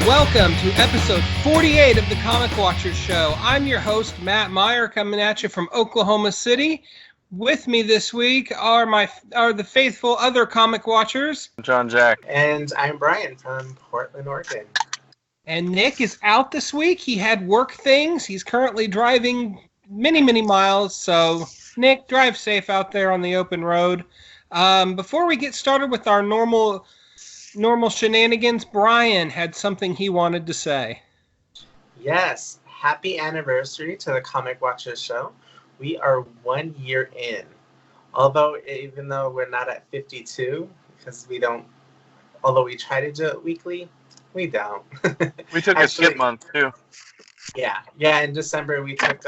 Welcome to episode 48 of the Comic Watchers Show. I'm your host, Matt Meyer, coming at you from Oklahoma City. With me this week are the faithful other comic watchers. John Jack. And I'm Brian from Portland, Oregon. And Nick is out this week. He had work things. He's currently driving many miles. So, Nick, drive safe out there on the open road. Before we get started with our normal shenanigans, Brian had something he wanted to say. Yes, happy anniversary to the Comic Watchers Show. We are 1 year in. Even though we're not at 52, because although we try to do it weekly, we don't. We took a skip month, too. Yeah, in December we took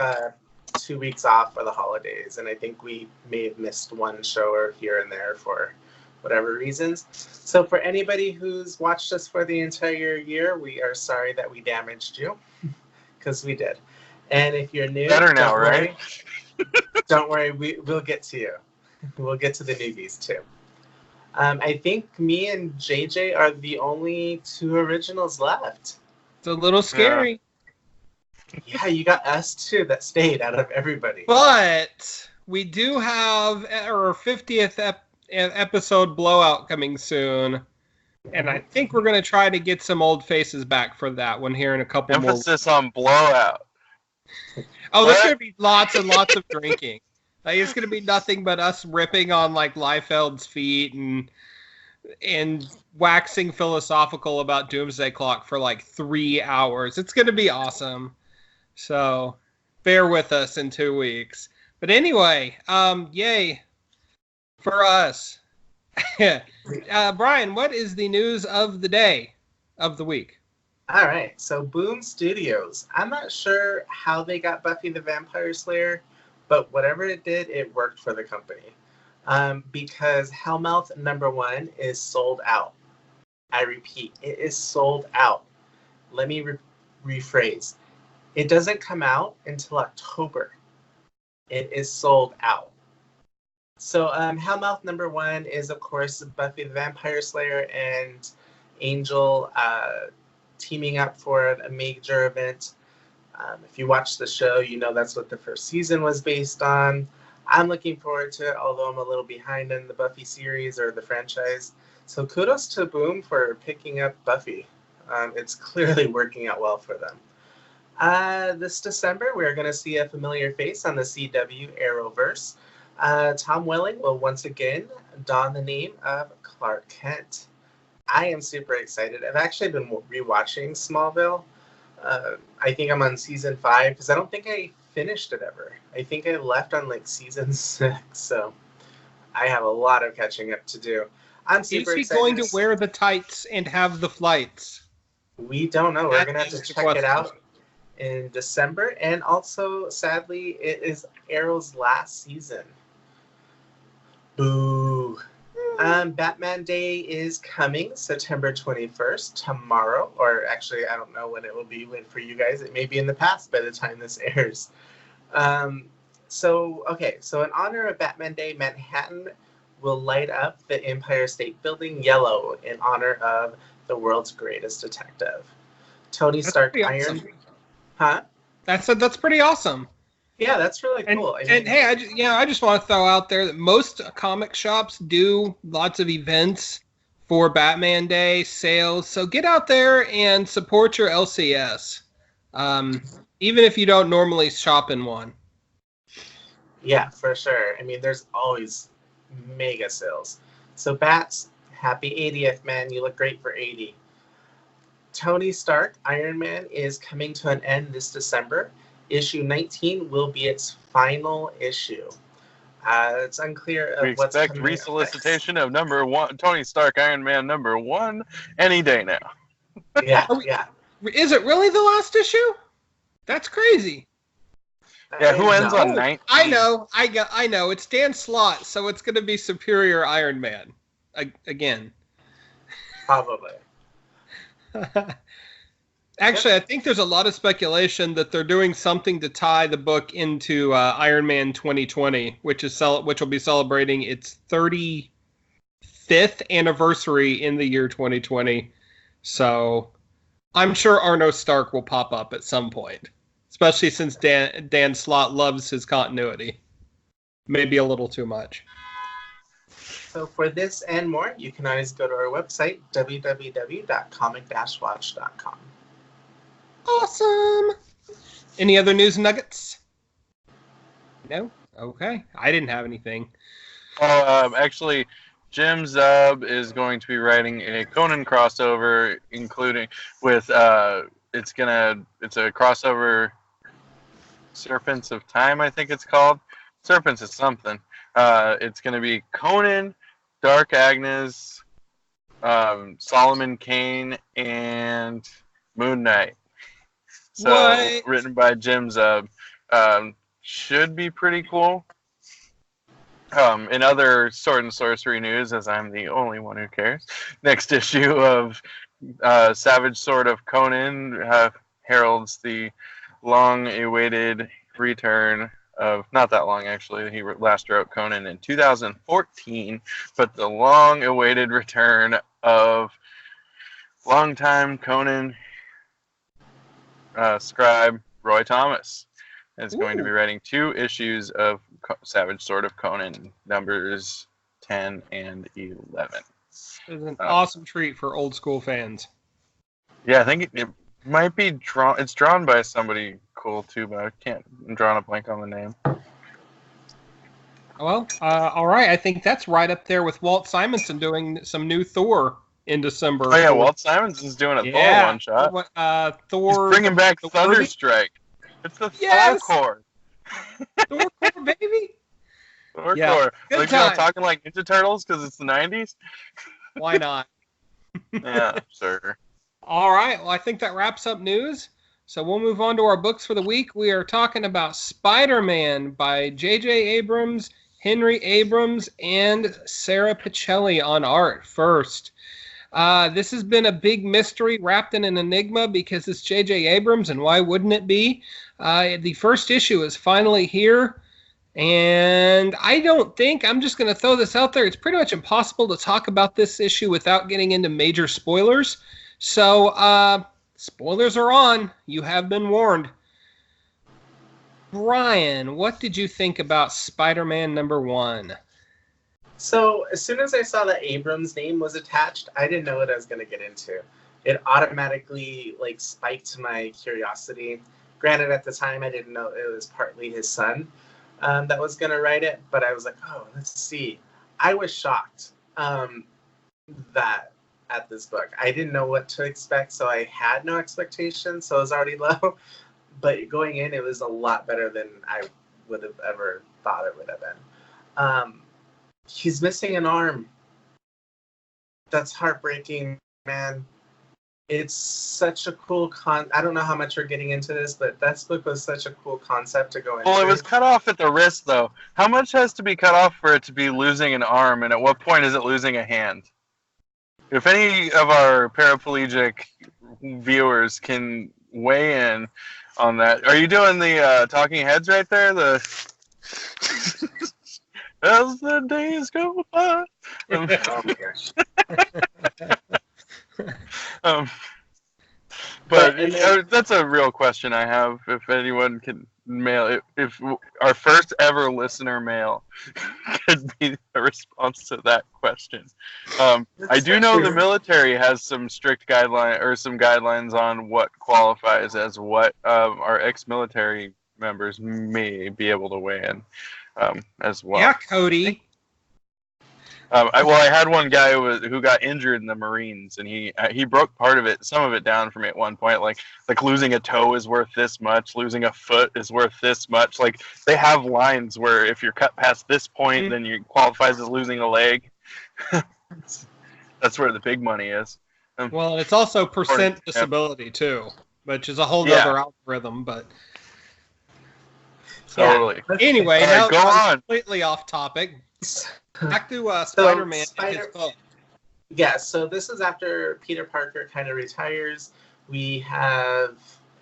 2 weeks off for the holidays, and I think we may have missed one show or here and there for whatever reasons. So for anybody who's watched us for the entire year, we are sorry that we damaged you, because we did. And if you're new, better now, right? Don't worry, we'll get to you. We'll get to the newbies too. I think me and JJ are the only two originals left. It's a little scary. Yeah, you got us too that stayed out of everybody. But we do have our 50th episode blowout coming soon. And I think we're going to try to get some old faces back for that one here in a couple more. Emphasis on blowout. Oh, there's going to be lots and lots of drinking. Like, it's going to be nothing but us ripping on like Liefeld's feet and waxing philosophical about Doomsday Clock for like 3 hours. It's going to be awesome. So bear with us in 2 weeks. But anyway, yay for us. Brian, what is the news of the day, of the week? All right, so Boom Studios. I'm not sure how they got Buffy the Vampire Slayer, but whatever it did, it worked for the company. Because Hellmouth #1 is sold out. I repeat, it is sold out. Let me rephrase. It doesn't come out until October. It is sold out. So Hellmouth #1 is, of course, Buffy the Vampire Slayer and Angel teaming up for a major event. If you watch the show, you know that's what the first season was based on. I'm looking forward to it, although I'm a little behind in the Buffy series or the franchise. So kudos to Boom for picking up Buffy. It's clearly working out well for them. This December, we're going to see a familiar face on the CW Arrowverse. Tom Welling will once again don the name of Clark Kent. I am super excited. I've actually been rewatching Smallville. I think I'm on season 5 because I don't think I finished it ever. I think I left on like season 6, so I have a lot of catching up to do. I'm super excited. Is he going to wear the tights and have the flights? We don't know. We're going to have to check it out in December. And also, sadly, it is Arrow's last season. Boo. Batman Day is coming September 21st, tomorrow, or actually, I don't know when it will be for you guys. It may be in the past by the time this airs. So in honor of Batman Day, Manhattan will light up the Empire State Building yellow in honor of the world's greatest detective. Tony Stark Iron... Awesome. Huh? That's pretty awesome. Yeah, that's really cool. And hey, I just want to throw out there that most comic shops do lots of events for Batman Day sales. So get out there and support your LCS, even if you don't normally shop in one. Yeah, for sure. I mean, there's always mega sales. So Bats, happy 80th, man. You look great for 80. Tony Stark, Iron Man, is coming to an end this December. Issue 19 will be its final issue. It's unclear of what's coming. We expect resolicitation of #1, Tony Stark, Iron Man #1, any day now. Yeah. Is it really the last issue? That's crazy. Yeah, who ends on 19? I know. It's Dan Slott, so it's going to be Superior Iron Man again. Probably. Actually, I think there's a lot of speculation that they're doing something to tie the book into Iron Man 2020, which will be celebrating its 35th anniversary in the year 2020. So I'm sure Arno Stark will pop up at some point, especially since Dan Slott loves his continuity. Maybe a little too much. So for this and more, you can always go to our website, www.comic-watch.com. Awesome! Any other news nuggets? No? Okay. I didn't have anything. Actually, Jim Zub is going to be writing a Conan crossover, including with it's a crossover, Serpents of Time, I think it's called. Serpents is something. It's going to be Conan, Dark Agnes, Solomon Kane, and Moon Knight. So What? Written by Jim Zub. Should be pretty cool. In other Sword and Sorcery news, as I'm the only one who cares, next issue of Savage Sword of Conan heralds the long-awaited return of, not that long actually, he last wrote Conan in 2014, but the long-awaited return of longtime Conan scribe Roy Thomas is going to be writing 2 issues of Savage Sword of Conan, numbers 10 and 11. It's an awesome treat for old school fans. Yeah, I think it might be drawn. It's drawn by somebody cool too, but I'm drawing a blank on the name. Well, all right. I think that's right up there with Walt Simonson doing some new Thor in December. Oh yeah, Walt Simonson's doing a Thor one shot. Thor. He's bringing back Thunderstrike. It's the Thor Corps. Thor Corps, baby. Thor Corps. Like, talking like Ninja Turtles because it's the 90s? Why not? Yeah, sure. All right. Well, I think that wraps up news. So we'll move on to our books for the week. We are talking about Spider-Man by J.J. Abrams, Henry Abrams, and Sarah Pichelli on art first. This has been a big mystery wrapped in an enigma because it's J.J. Abrams, and why wouldn't it be? The first issue is finally here, and I'm just going to throw this out there. It's pretty much impossible to talk about this issue without getting into major spoilers. So, spoilers are on. You have been warned. Brian, what did you think about Spider-Man #1? So as soon as I saw that Abrams' name was attached, I didn't know what I was going to get into. It automatically spiked my curiosity. Granted, at the time, I didn't know it was partly his son that was going to write it, but I was like, oh, let's see. I was shocked that at this book. I didn't know what to expect, so I had no expectations, so it was already low. But going in, it was a lot better than I would have ever thought it would have been. He's missing an arm. That's heartbreaking, man. It's such a cool I don't know how much we're getting into this, but this book was such a cool concept to go into. Well, it was cut off at the wrist, though. How much has to be cut off for it to be losing an arm, and at what point is it losing a hand? If any of our paraplegic viewers can weigh in on that. Are you doing the talking heads right there? As the days go by. Oh my gosh. But that's a real question I have. If anyone can mail it, if our first ever listener mail could be a response to that question. I do know the military has some strict guidelines on what qualifies as what our ex-military members may be able to weigh in as well. Yeah, Cody. I had one guy who got injured in the Marines, and he broke some of it down for me at one point. Like losing a toe is worth this much, losing a foot is worth this much. Like they have lines where if you're cut past this point, then you qualifies as losing a leg. That's where the big money is. Well, it's also percent disability too, which is a whole other algorithm. But totally. Anyway, now go on. Completely off topic. Back to Spider-Man. Yeah, so this is after Peter Parker kind of retires. We have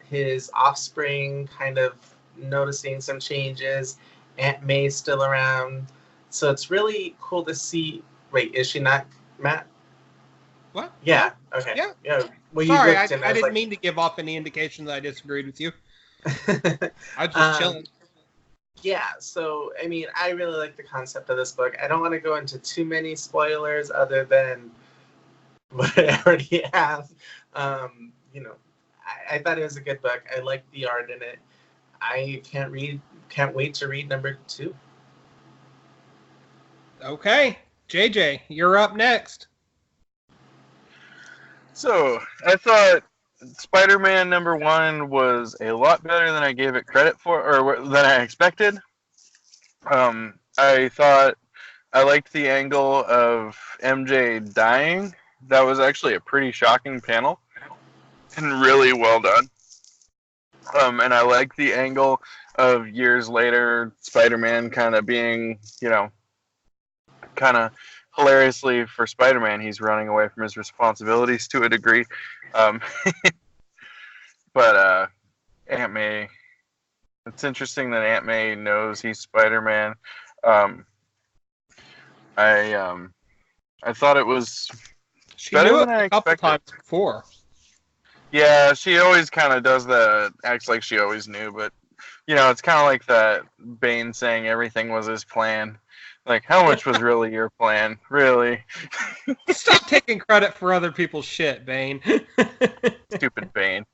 his offspring kind of noticing some changes. Aunt May's still around. So it's really cool to see. Wait, is she not, Matt? What? Yeah, okay. Yeah. Well, you Sorry, looked and I didn't like... mean to give off any indication that I disagreed with you. I was just chilling. Yeah, so, I mean, I really like the concept of this book. I don't want to go into too many spoilers other than what I already have. You know, I thought it was a good book. I liked the art in it. I can't wait to read number 2. Okay, JJ, you're up next. So, I thought Spider-Man number 1 was a lot better than I gave it credit for, or than I expected. I thought I liked the angle of MJ dying. That was actually a pretty shocking panel, and really well done. And I like the angle of years later Spider-Man kind of being, kind of hilariously for Spider-Man, he's running away from his responsibilities to a degree. But Aunt May, it's interesting that Aunt May knows he's Spider-Man. I thought it was She better knew than it I a couple expected. times before. Yeah, she always kind of does that, acts like she always knew, but, it's kind of like that Bane saying everything was his plan. Like, how much was really your plan? Really? Stop taking credit for other people's shit, Bane. Stupid Bane.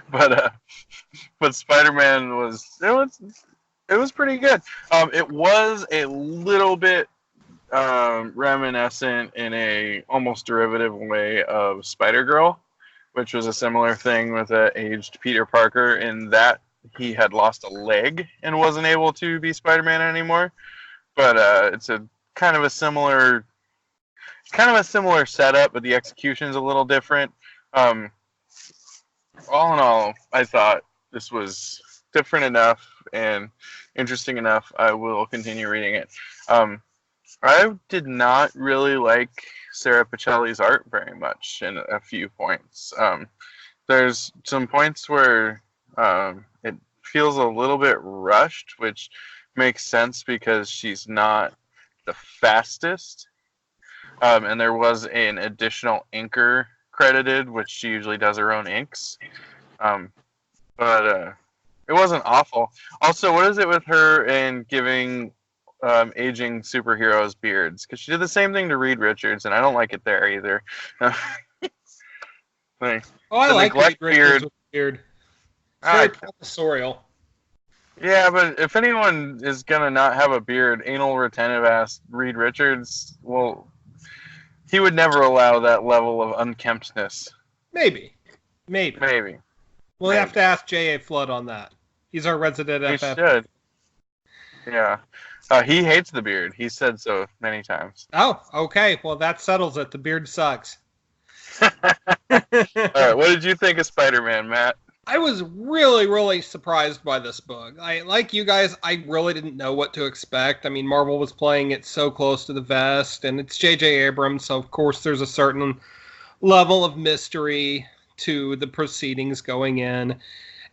But Spider-Man it was pretty good. It was a little bit reminiscent in a almost derivative way of Spider-Girl, which was a similar thing with an aged Peter Parker in that he had lost a leg and wasn't able to be Spider-Man anymore. But it's a kind of a similar setup, but the execution's a little different. All in all, I thought this was different enough and interesting enough. I will continue reading it. I did not really like Sarah Pichelli's art very much in a few points. There's some points where it feels a little bit rushed, which makes sense because she's not the fastest. And there was an additional inker credited, which she usually does her own inks. But it wasn't awful. Also, what is it with her and giving aging superheroes beards? Because she did the same thing to Reed Richards, and I don't like it there either. I like Reed Richards with beard. It's very professorial. Yeah, but if anyone is going to not have a beard, anal retentive ass Reed Richards, well, he would never allow that level of unkemptness. Maybe. We'll have to ask J.A. Flood on that. He's our resident FF. He should. Yeah. He hates the beard. He said so many times. Oh, okay. Well, that settles it. The beard sucks. All right. What did you think of Spider-Man, Matt? I was really, really surprised by this book. Like you guys, I really didn't know what to expect. I mean, Marvel was playing it so close to the vest, and it's J.J. Abrams, so of course there's a certain level of mystery to the proceedings going in.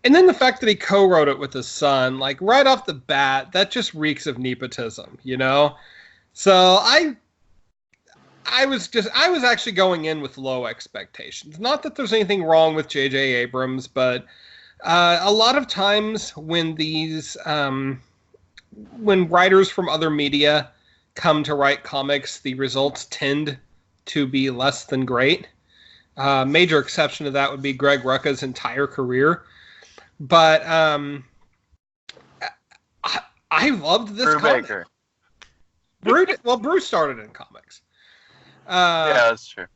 And then the fact that he co-wrote it with his son, like right off the bat, that just reeks of nepotism, So I was actually going in with low expectations. Not that there's anything wrong with J.J. Abrams, but a lot of times when when writers from other media come to write comics, the results tend to be less than great. Major exception to that would be Greg Rucka's entire career. But I loved this comic. Bruce started in comics. Yeah, that's true.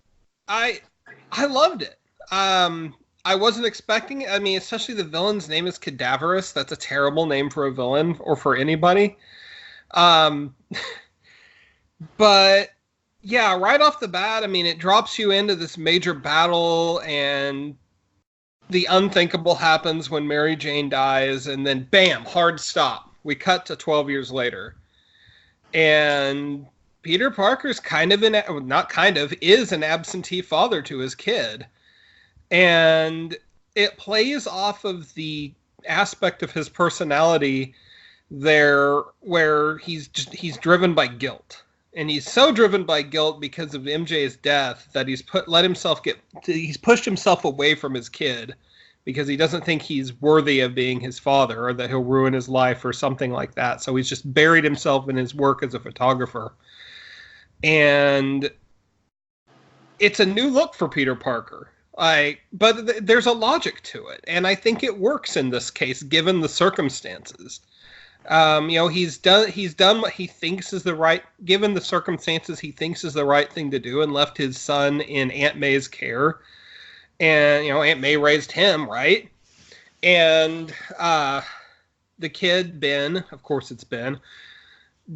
I loved it. I wasn't expecting it. I mean, especially the villain's name is Cadaverous. That's a terrible name for a villain or for anybody. But yeah, right off the bat, I mean, it drops you into this major battle, and the unthinkable happens when Mary Jane dies, and then bam, hard stop. We cut to 12 years later. And Peter Parker's is an absentee father to his kid. And it plays off of the aspect of his personality there where he's driven by guilt. and he's so driven by guilt because of MJ's death that he's pushed himself away from his kid because he doesn't think he's worthy of being his father, or that he'll ruin his life or something like that. So he's just buried himself in his work as a photographer. And it's a new look for Peter Parker. But there's a logic to it, and I think it works in this case given the circumstances. He's done what he thinks is given the circumstances, he thinks is the right thing to do, and left his son in Aunt May's care. And, Aunt May raised him, right? And the kid, Ben, of course it's Ben,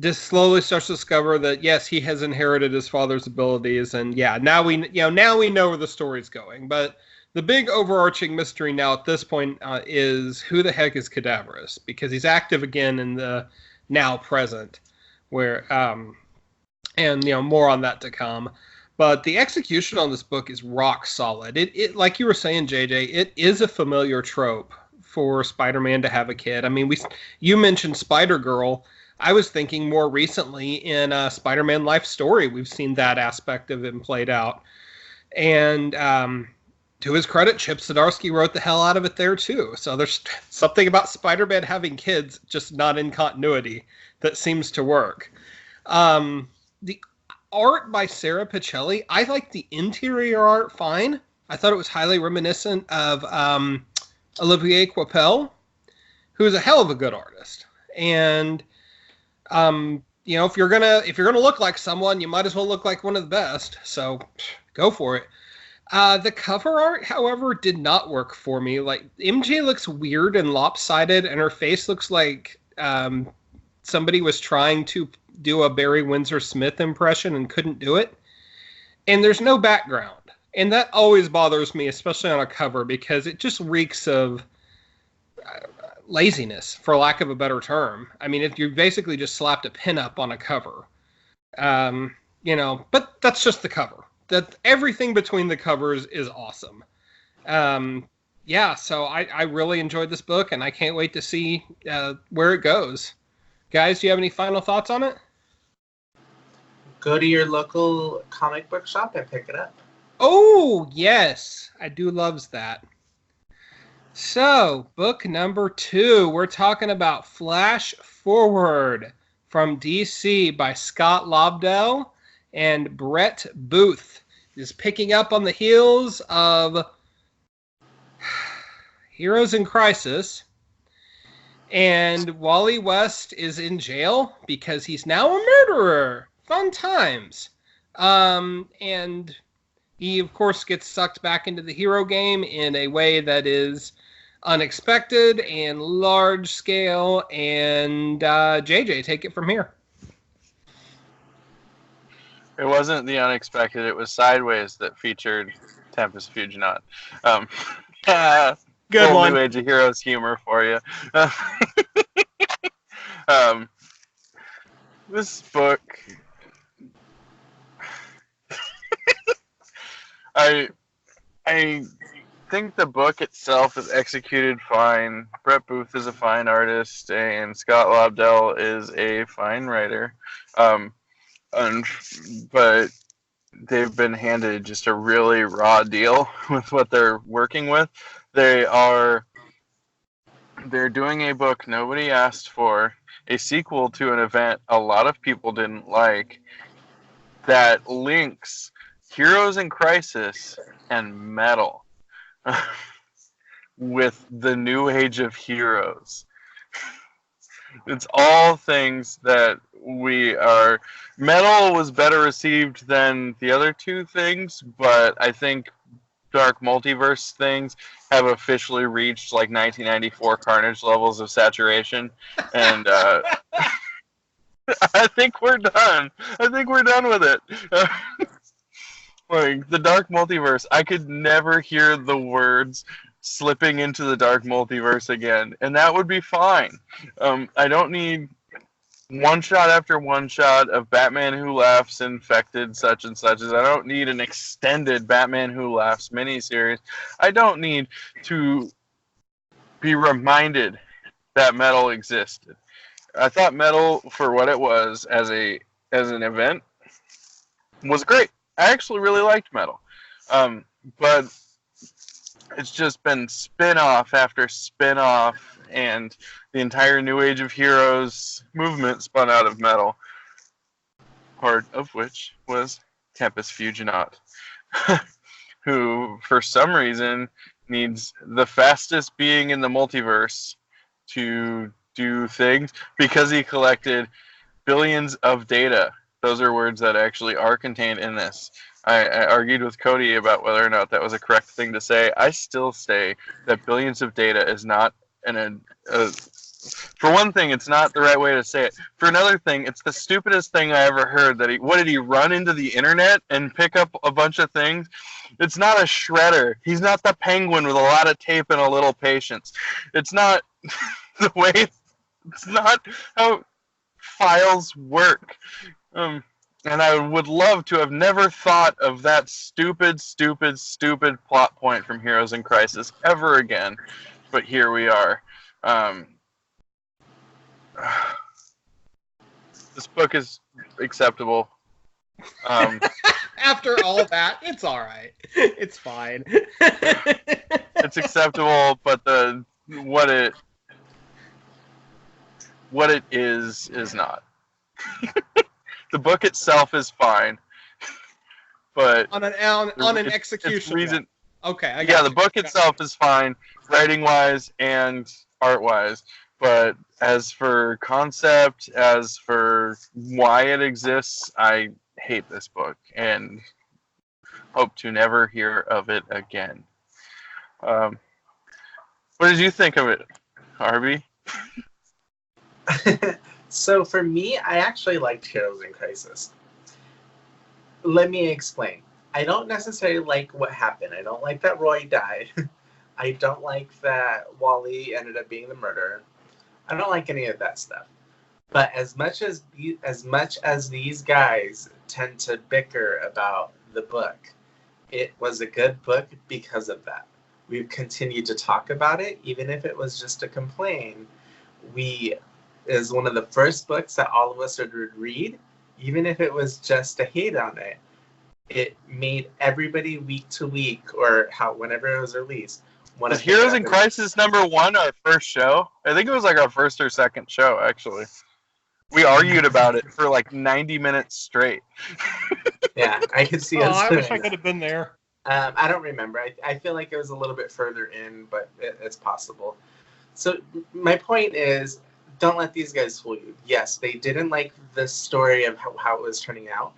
just slowly starts to discover that, yes, he has inherited his father's abilities. And yeah, now we know where the story's going. But the big overarching mystery now at this point is who the heck is Cadaverous? Because he's active again in the now present, where, and more on that to come. But the execution on this book is rock solid. It like you were saying, JJ, it is a familiar trope for Spider-Man to have a kid. I mean, you mentioned Spider-Girl. I was thinking more recently in Spider-Man Life Story, we've seen that aspect of him played out. And to his credit, Chip Zdarsky wrote the hell out of it there too. So there's something about Spider-Man having kids, just not in continuity, that seems to work. The art by Sarah Pichelli, I like the interior art fine. I thought it was highly reminiscent of Olivier Coipel, who's a hell of a good artist. And if you're gonna look like someone, you might as well look like one of the best. So go for it. The cover art, however, did not work for me. Like, MJ looks weird and lopsided, and her face looks like somebody was trying to do a Barry Windsor Smith impression and couldn't do it. And there's no background. And that always bothers me, especially on a cover, because it just reeks of laziness, for lack of a better term. I mean, if you basically just slapped a pinup on a cover, but that's just the cover. That everything between the covers is awesome. So I really enjoyed this book, and I can't wait to see where it goes. Guys, do you have any final thoughts on it? Go to your local comic book shop and pick it up. Oh, yes. I do loves that. So, book number 2, we're talking about Flash Forward from DC by Scott Lobdell and Brett Booth. Is picking up on the heels of Heroes in Crisis. And Wally West is in jail because he's now a murderer. Fun times. And he, of course, gets sucked back into the hero game in a way that is unexpected and large scale. And JJ, take it from here. It wasn't the unexpected. It was Sideways that featured Tempest Fuginot. Good one. New Age of Heroes humor for you. This book, I think the book itself is executed fine. Brett Booth is a fine artist, and Scott Lobdell is a fine writer. But they've been handed just a really raw deal with what they're working with. They're doing a book nobody asked for, a sequel to an event a lot of people didn't like, that links Heroes in Crisis and metal with the new age of heroes. It's all things that metal was better received than the other two things, but I think Dark Multiverse things have officially reached like 1994 Carnage levels of saturation, and I think we're done. I think we're done with it. Like, the Dark Multiverse, I could never hear the words slipping into the Dark Multiverse again, and that would be fine. I don't need one shot after one shot of Batman Who Laughs infected such and such. I don't need an extended Batman Who Laughs miniseries. I don't need to be reminded that metal existed. I thought metal, for what it was, as as an event was great. I actually really liked Metal. But it's just been spin-off after spin-off, and the entire New Age of Heroes movement spun out of Metal. Part of which was Tempest Fuginaut, who, for some reason, needs the fastest being in the multiverse to do things because he collected billions of data. Those are words that actually are contained in this. I argued with Cody about whether or not that was a correct thing to say. I still say that billions of data is not for one thing, it's not the right way to say it. For another thing, it's the stupidest thing I ever heard. What did he run into the internet and pick up a bunch of things? It's not a shredder. He's not the Penguin with a lot of tape and a little patience. It's not the way. It's not how files work. And I would love to have never thought of that stupid plot point from Heroes in Crisis ever again. But here we are. This book is acceptable. After all that, it's all right. It's fine. It's acceptable, but what it is not. The book itself is fine, but on an execution reason. Okay, The book itself is fine, writing wise and art wise. But as for concept, as for why it exists, I hate this book and hope to never hear of it again. What did you think of it, Harvey? So for me, I actually liked Heroes in Crisis. Let me explain. I don't necessarily like what happened. I don't like that Roy died. I don't like that Wally ended up being the murderer. I don't like any of that stuff. But as much as these guys tend to bicker about the book, it was a good book because of that. We've continued to talk about it, even if it was just a complaint. It is one of the first books that all of us would read, even if it was just a hate on it. It made everybody week to week, or whenever it was released. Was Heroes in Crisis #1 our first show? I think it was like our first or second show, actually. We argued about it for like 90 minutes straight. Yeah, I could see us. I wish I could have been there. I don't remember. I feel like it was a little bit further in, but it's possible. So my point is, don't let these guys fool you. Yes, they didn't like the story of how it was turning out,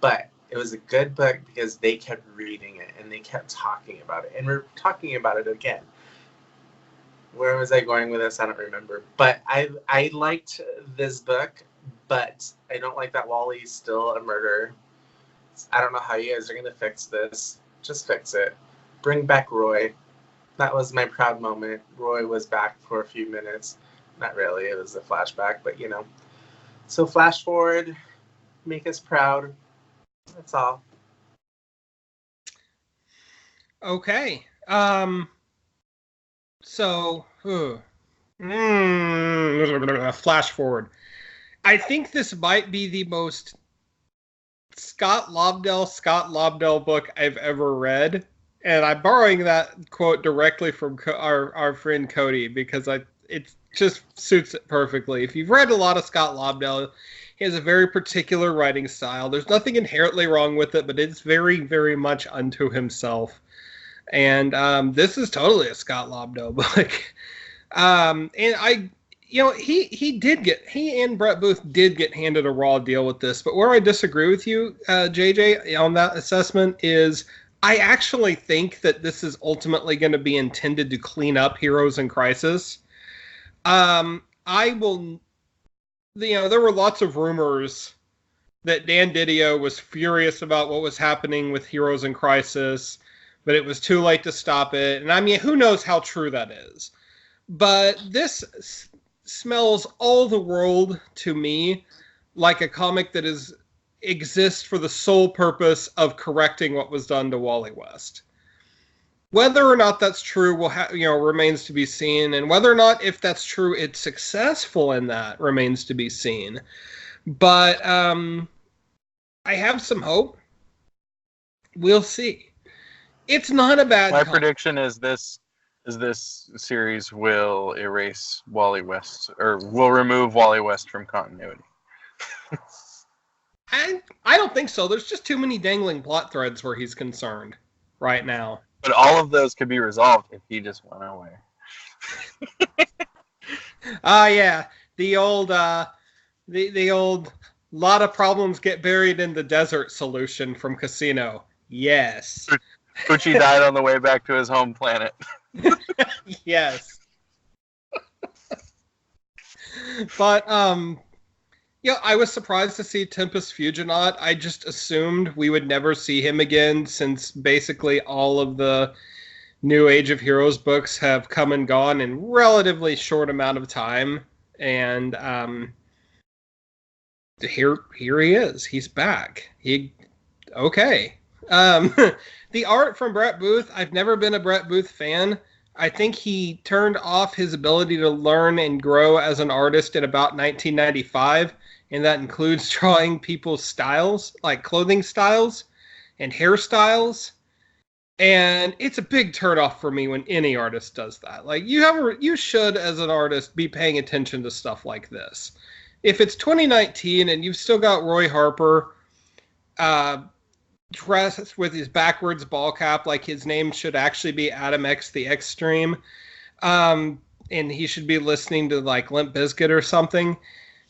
but it was a good book because they kept reading it and they kept talking about it. And we're talking about it again. Where was I going with this? I don't remember. But I liked this book, but I don't like that Wally's still a murderer. I don't know how you guys are going to fix this. Just fix it. Bring back Roy. That was my proud moment. Roy was back for a few minutes. Not really. It was a flashback, but you know. So flash forward. Make us proud. That's all. Okay. Flash forward. I think this might be the most Scott Lobdell book I've ever read. And I'm borrowing that quote directly from our friend Cody because it just suits it perfectly. If you've read a lot of Scott Lobdell, he has a very particular writing style. There's nothing inherently wrong with it, but it's very, very much unto himself. And this is totally a Scott Lobdell book. And he and Brett Booth did get handed a raw deal with this. But where I disagree with you, JJ, on that assessment is I actually think that this is ultimately going to be intended to clean up Heroes in Crisis. There were lots of rumors that Dan Didio was furious about what was happening with Heroes in Crisis, but it was too late to stop it. And I mean, who knows how true that is? But this smells all the world to me like a comic that exists for the sole purpose of correcting what was done to Wally West. Whether or not that's true remains to be seen, and whether or not, if that's true, it's successful in that remains to be seen. But I have some hope. We'll see. It's not a bad. My prediction is this series will erase Wally West, or will remove Wally West from continuity. I don't think so. There's just too many dangling plot threads where he's concerned right now. But all of those could be resolved if he just went away. Yeah, the old the old lot of problems get buried in the desert solution from Casino. Yes. Pucci died on the way back to his home planet. Yes. But I was surprised to see Tempest Fuginaut. I just assumed we would never see him again, since basically all of the New Age of Heroes books have come and gone in relatively short amount of time. And here he is. He's back. Okay. The art from Brett Booth, I've never been a Brett Booth fan. I think he turned off his ability to learn and grow as an artist in about 1995, and that includes drawing people's styles, like clothing styles and hairstyles. And it's a big turnoff for me when any artist does that. Like, you should, as an artist, be paying attention to stuff like this. If it's 2019 and you've still got Roy Harper dressed with his backwards ball cap, like his name should actually be Adam X the Extreme, and he should be listening to like Limp Bizkit or something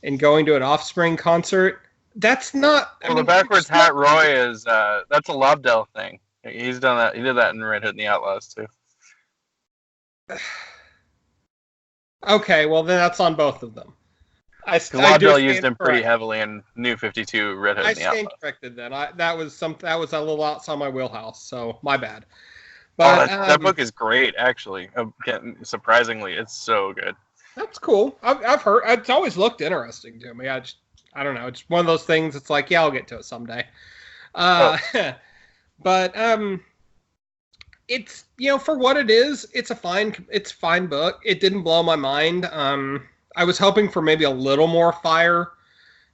and going to an Offspring concert, that's not... the backwards hat Roy is, that's a Lobdell thing. He's done that. He did that in Red Hood and the Outlaws, too. Okay, well, then that's on both of them. Lobdell used him pretty heavily in New 52 Red Hood and the Outlaws. I stand corrected then. That was a little outside my wheelhouse, so my bad. But that book is great, actually. Surprisingly, it's so good. That's cool. I've heard. It's always looked interesting to me. I don't know. It's one of those things. It's like, yeah, I'll get to it someday. But it's, for what it is, it's a fine book. It didn't blow my mind. I was hoping for maybe a little more fire,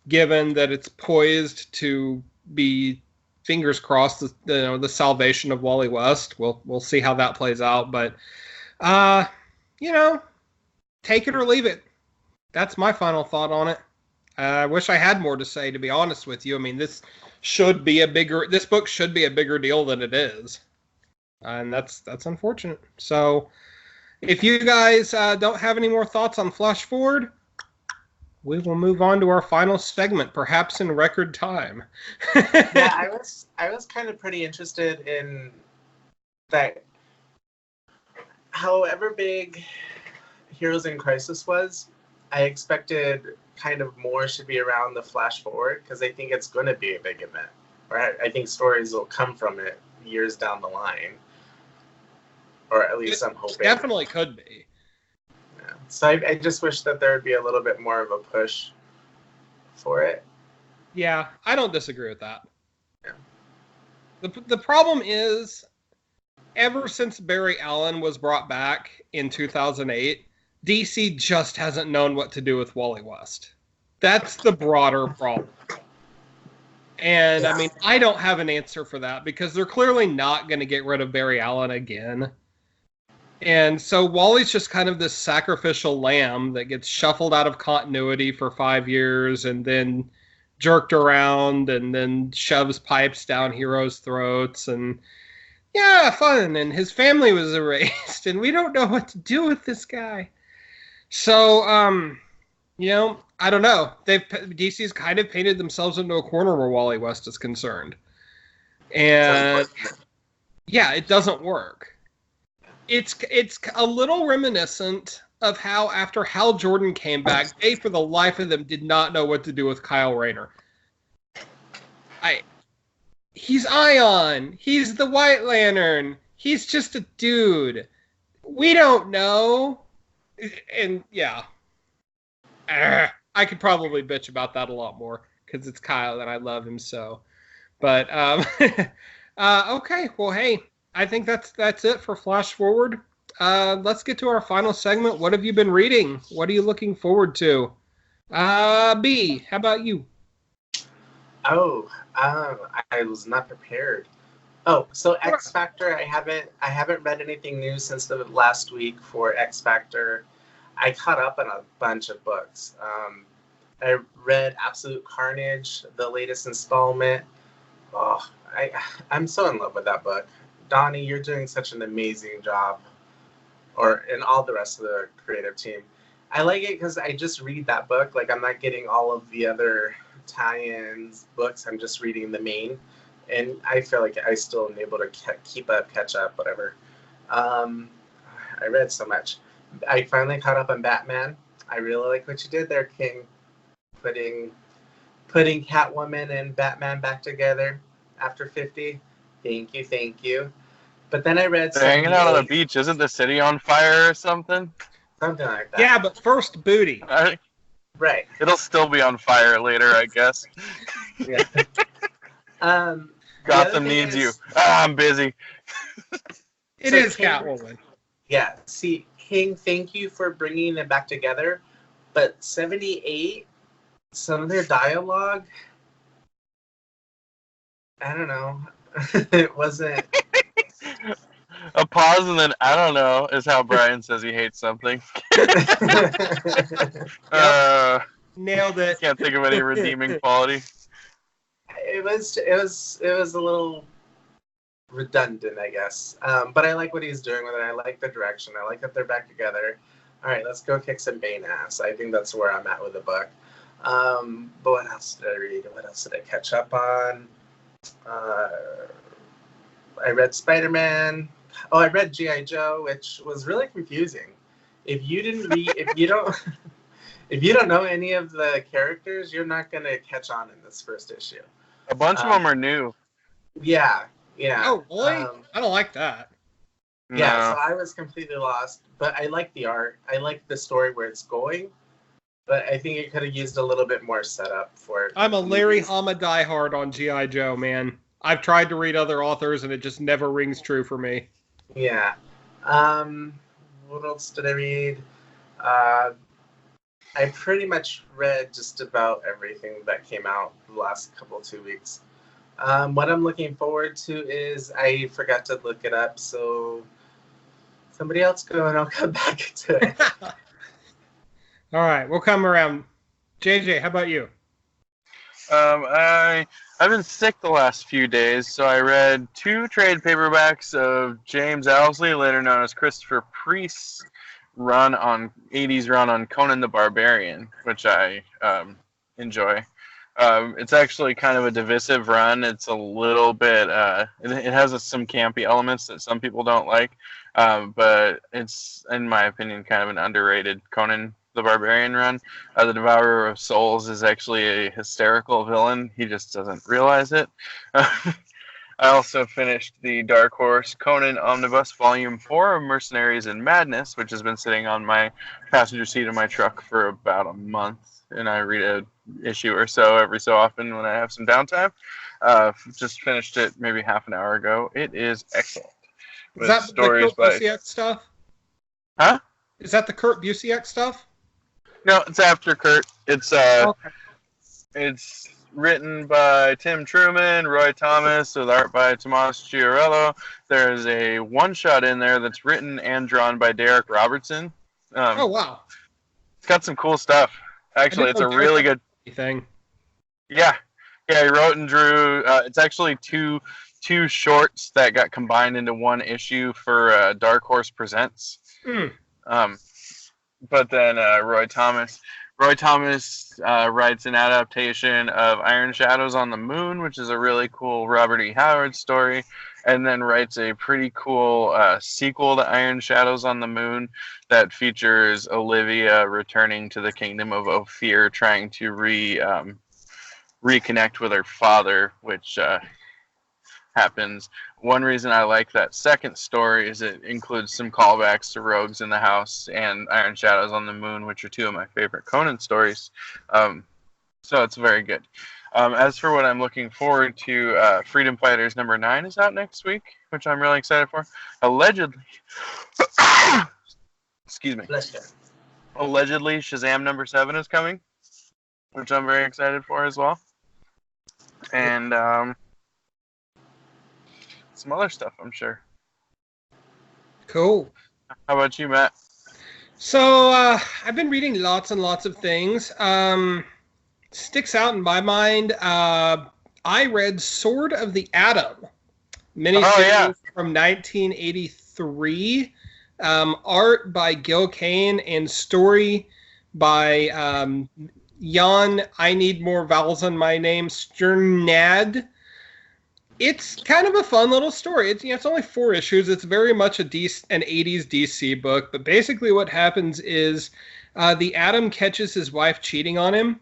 given that it's poised to be, fingers crossed, the salvation of Wally West. We'll see how that plays out, but take it or leave it. That's my final thought on it. I wish I had more to say, to be honest with you. I mean, this book should be a bigger deal than it is. And that's unfortunate. So if you guys don't have any more thoughts on Flash Forward, we will move on to our final segment, perhaps in record time. Yeah, I was kind of pretty interested in that. However big Heroes in Crisis was, I expected kind of more should be around the Flash Forward, because I think it's going to be a big event. Right? I think stories will come from it years down the line. Or at least I'm hoping. Definitely could be. Yeah. So I just wish that there would be a little bit more of a push for it. Yeah, I don't disagree with that. Yeah. The problem is, ever since Barry Allen was brought back in 2008, DC just hasn't known what to do with Wally West. That's the broader problem. And, yeah. I mean, I don't have an answer for that, because they're clearly not going to get rid of Barry Allen again. And so Wally's just kind of this sacrificial lamb that gets shuffled out of continuity for 5 years and then jerked around and then shoves pipes down heroes' throats. And, yeah, fun. And his family was erased, and we don't know what to do with this guy. So, I don't know. DC's kind of painted themselves into a corner where Wally West is concerned. And yeah, it doesn't work. It's a little reminiscent of how after Hal Jordan came back, they for the life of them did not know what to do with Kyle Rayner. He's Ion. He's the White Lantern. He's just a dude. We don't know. And yeah. I could probably bitch about that a lot more, because it's Kyle and I love him so. But okay, well, hey, I think that's it for Flash Forward. Let's get to our final segment. What have you been reading? What are you looking forward to? B, how about you? Oh, I was not prepared. Oh, so X Factor, I haven't read anything new since the last week for X Factor. I caught up on a bunch of books. I read Absolute Carnage, the latest installment. Oh, I'm so in love with that book. Donnie, you're doing such an amazing job, and all the rest of the creative team. I like it because I just read that book. Like I'm not getting all of the other tie-ins books. I'm just reading the main, and I feel like I still am able to keep up, catch up, whatever. Um, I read so much. I finally caught up on Batman. I really like what you did there, King. Putting putting Catwoman and Batman back together after 50. Thank you, thank you. But then I read They're hanging out on the 78, beach. Isn't the city on fire or something? something like that. Yeah, but first booty. Right. It'll still be on fire later, I guess. Yeah. The Gotham other thing needs is- you. I'm busy. It So is King- Catwoman. Yeah. See, King, thank you for bringing them back together. But 78, some of their dialogue, I don't know. It wasn't. A pause and then I don't know is how Brian says he hates something. Nailed it. Can't think of any redeeming quality. it was a little redundant, I guess. But I like what he's doing with it. I like the direction. I like that they're back together. All right, let's go kick some Bane ass. I think that's where I'm at with the book. But what else did I read? What else did I catch up on? I read Spider-Man. Oh, I read G.I. Joe, which was really confusing. If you didn't read, if you don't know any of the characters, you're not gonna catch on in this first issue. A bunch of them are new. Yeah. Oh, really? I don't like that. Yeah, No. so I was completely lost, but I like the art. I like the story where it's going, but I think it could have used a little bit more setup for it. I'm a Larry Hama diehard on G.I. Joe, man. I've tried to read other authors, and it just never rings true for me. Yeah. What else did I read? I pretty much read just about everything that came out the last 2 weeks. What I'm looking forward to is I forgot to look it up, so somebody else go and I'll come back to it. All right, we'll come around. JJ, how about you? I've been sick the last few days, so I read 2 trade paperbacks of James Owsley, later known as Christopher Priest's 80s run on Conan the Barbarian, which I enjoy. It's actually kind of a divisive run. It's a little bit, it has some campy elements that some people don't like, but it's, in my opinion, kind of an underrated Conan the Barbarian run. The Devourer of Souls is actually a hysterical villain. He just doesn't realize it. I also finished the Dark Horse Conan Omnibus Volume 4 of Mercenaries and Madness, which has been sitting on my passenger seat of my truck for about a month, and I read an issue or so every so often when I have some downtime. Just finished it maybe half an hour ago. It is excellent. Is that the Kurt Busiek stuff? Huh? Is that the Kurt Busiek stuff? No, it's after Kurt. It's Okay. It's written by Tim Truman, Roy Thomas, with art by Tomas Chiarello. There's a one-shot in there that's written and drawn by Derek Robertson. Oh, wow. It's got some cool stuff. Actually, it's a really good thing. Yeah, he wrote and drew. It's actually two shorts that got combined into one issue for Dark Horse Presents. But then Roy Thomas writes an adaptation of Iron Shadows on the Moon, which is a really cool Robert E. Howard story, and then writes a pretty cool sequel to Iron Shadows on the Moon that features Olivia returning to the kingdom of Ophir, trying to reconnect with her father, which happens. One reason I like that second story is it includes some callbacks to Rogues in the House and Iron Shadows on the Moon, which are 2 of my favorite Conan stories. So it's very good. As for what I'm looking forward to, Freedom Fighters number 9 is out next week, which I'm really excited for. Allegedly, excuse me. Allegedly, Shazam number 7 is coming, which I'm very excited for as well. and some other stuff, I'm sure. Cool. How about you, Matt? So I've been reading lots and lots of things. Sticks out in my mind. I read Sword of the Atom, miniseries from 1983. Art by Gil Kane and story by Jan. I need more vowels in my name. Stjernad. It's kind of a fun little story. It's only 4 issues. It's very much an 80s DC book. But basically what happens is the Atom catches his wife cheating on him.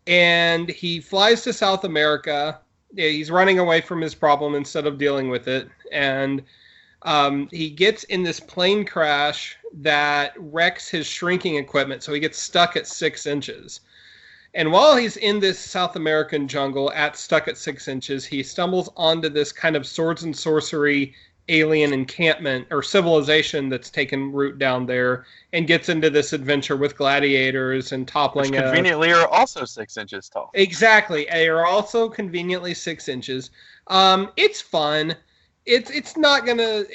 And he flies to South America. Yeah, he's running away from his problem instead of dealing with it. And he gets in this plane crash that wrecks his shrinking equipment. So he gets stuck at 6 inches. And while he's in this South American jungle stuck at 6 inches, he stumbles onto this kind of swords and sorcery alien encampment or civilization that's taken root down there and gets into this adventure with gladiators and toppling. Which conveniently are also 6 inches tall. Exactly. They are also conveniently 6 inches. It's fun. It's not going to...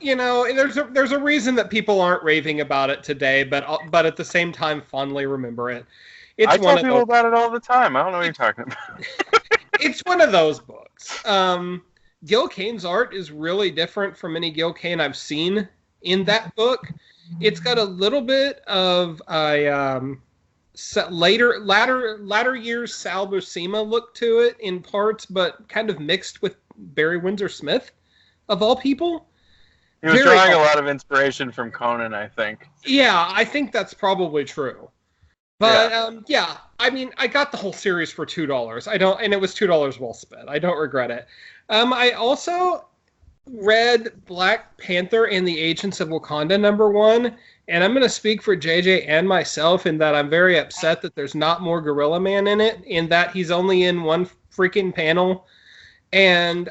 there's a reason that people aren't raving about it today, but at the same time fondly remember it. I tell people about it all the time. I don't know what you're talking about. It's one of those books. Gil Kane's art is really different from any Gil Kane I've seen in that book. It's got a little bit of a latter years Sal Buscema look to it in parts, but kind of mixed with Barry Windsor Smith, of all people. He was drawing a lot of inspiration from Conan, I think. Yeah, I think that's probably true. But I mean, I got the whole series for $2. And it was $2 well spent. I don't regret it. I also read Black Panther and the Agents of Wakanda #1, and I'm going to speak for JJ and myself in that I'm very upset that there's not more Gorilla Man in it, in that he's only in one freaking panel. And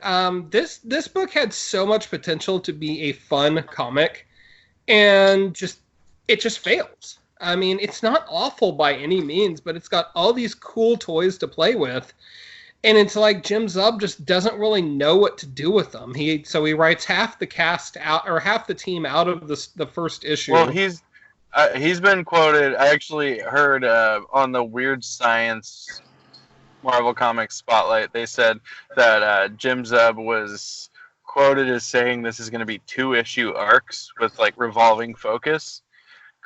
this book had so much potential to be a fun comic, and it just fails. I mean, it's not awful by any means, but it's got all these cool toys to play with. And it's like Jim Zub just doesn't really know what to do with them. So he writes half the cast out, or half the team out of the first issue. Well, he's been quoted. I actually heard on the Weird Science Marvel Comics Spotlight, they said that Jim Zub was quoted as saying this is going to be 2-issue arcs with like revolving focus.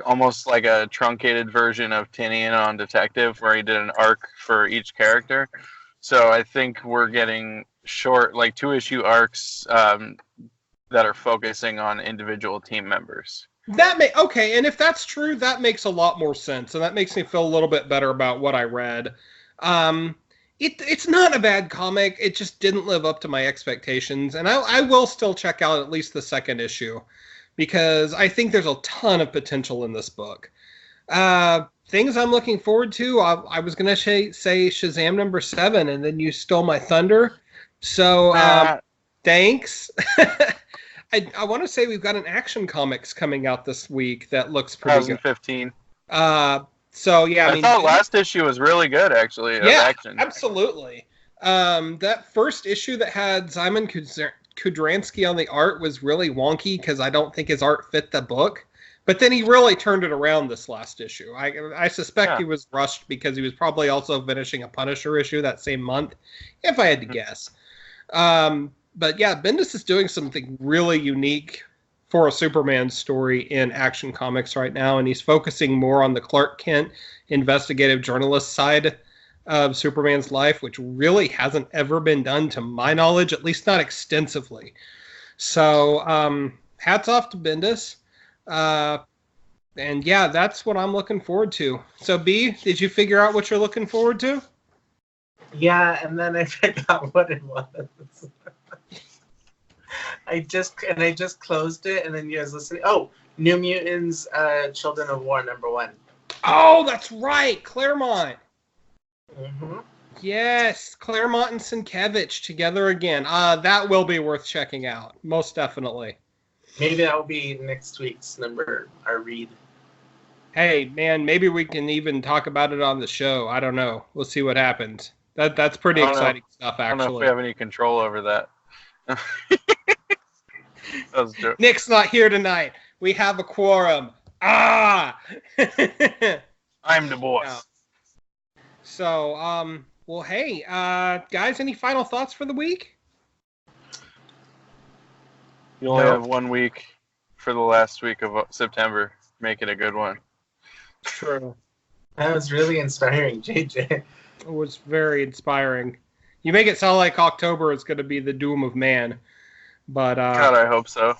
Almost like a truncated version of Tinian on Detective, where he did an arc for each character. So I think we're getting short, like 2-issue arcs that are focusing on individual team members. Okay, and if that's true, that makes a lot more sense, and that makes me feel a little bit better about what I read. It's not a bad comic. It just didn't live up to my expectations, and I will still check out at least the second issue, because I think there's a ton of potential in this book. Things I'm looking forward to, I was going to say Shazam #7, and then you stole my thunder. So, thanks. I want to say we've got an Action Comics coming out this week that looks pretty 2015. good. So, yeah. I thought last issue was really good, actually. Yeah, Action. Absolutely. That first issue that had Simon Kudransky on the art was really wonky because I don't think his art fit the book. But then he really turned it around this last issue. I suspect he was rushed because he was probably also finishing a Punisher issue that same month, if I had to guess. But yeah, Bendis is doing something really unique for a Superman story in Action Comics right now, and he's focusing more on the Clark Kent investigative journalist side of Superman's life, which really hasn't ever been done to my knowledge, at least not extensively. So hats off to Bendis. And yeah, that's what I'm looking forward to. So B, did you figure out what you're looking forward to? Yeah, and then I forgot what it was. I just closed it, and then you guys listening. Oh, New Mutants, Children of War #1. Oh, that's right, Claremont. Mm-hmm. Yes, Claremont and Sienkiewicz together again. That will be worth checking out, most definitely. Maybe that will be next week's our read. Hey, man, maybe we can even talk about it on the show. I don't know. We'll see what happens. That's pretty I don't know. exciting stuff, I don't know if we actually. have any control over that. That was a joke. Nick's not here tonight. We have a quorum. Ah! I'm the boss. So, well, hey, guys, any final thoughts for the week? You only No. have 1 week for the last week of September. Make it a good one. True. That was really inspiring, JJ. It was very inspiring. You make it sound like October is going to be the doom of man. But, God, I hope so.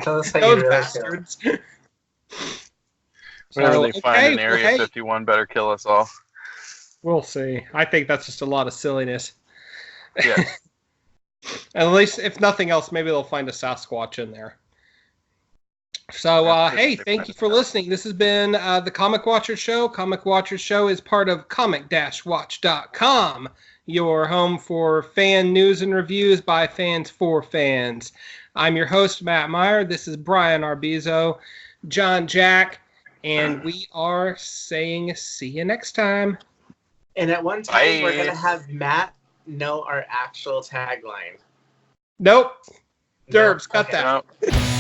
Tell us how you those really bastards. Whenever they find an well, Area hey, 51, better kill us all. we'll see. I think that's just a lot of silliness. Yeah. At least, if nothing else, maybe they'll find a Sasquatch in there. So, hey, thank you for listening. This has been the Comic Watcher Show. Comic Watcher Show is part of comic-watch.com, your home for fan news and reviews by fans for fans. I'm your host, Matt Meyer. This is Brian Arbizo, John Jack, and we are saying see you next time. And at one time, we're going to have Matt know our actual tagline. Nope. No? Derbs, cut Okay. that. No.